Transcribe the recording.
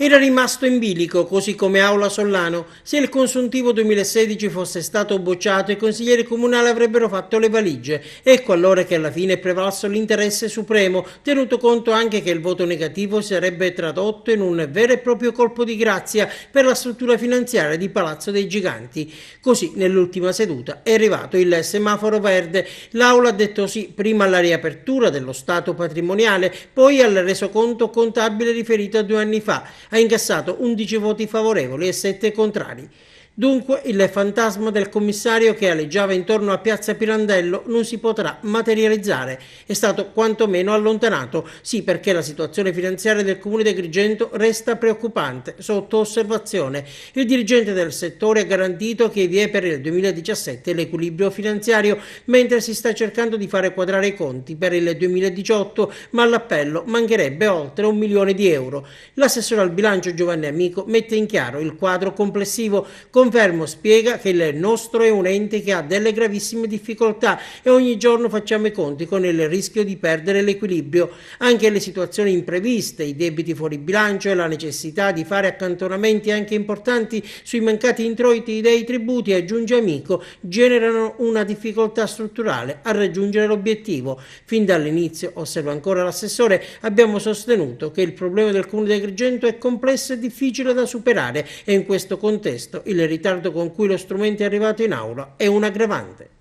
Era rimasto in bilico, così come Aula Sollano. Se il consuntivo 2016 fosse stato bocciato, i consiglieri comunali avrebbero fatto le valigie. Ecco allora che alla fine è prevalso l'interesse supremo, tenuto conto anche che il voto negativo sarebbe tradotto in un vero e proprio colpo di grazia per la struttura finanziaria di Palazzo dei Giganti. Così, nell'ultima seduta, è arrivato il semaforo verde. L'Aula ha detto sì prima alla riapertura dello stato patrimoniale, poi al resoconto contabile riferito a 2 anni fa. Ha incassato 11 voti favorevoli e 7 contrari. Dunque il fantasma del commissario che aleggiava intorno a Piazza Pirandello non si potrà materializzare. È stato quantomeno allontanato, sì, perché la situazione finanziaria del comune di Agrigento resta preoccupante, sotto osservazione. Il dirigente del settore ha garantito che vi è per il 2017 l'equilibrio finanziario, mentre si sta cercando di fare quadrare i conti per il 2018, ma all'appello mancherebbe oltre 1 milione di euro. L'assessore al bilancio Giovanni Amico mette in chiaro il quadro complessivo. Confermo, spiega, che il nostro è un ente che ha delle gravissime difficoltà e ogni giorno facciamo i conti con il rischio di perdere l'equilibrio. Anche le situazioni impreviste, i debiti fuori bilancio e la necessità di fare accantonamenti anche importanti sui mancati introiti dei tributi, aggiunge Amico, generano una difficoltà strutturale a raggiungere l'obiettivo. Fin dall'inizio, osserva ancora l'assessore, abbiamo sostenuto che il problema del comune di Agrigento è complesso e difficile da superare e in questo contesto il ritardo con cui lo strumento è arrivato in aula è un aggravante.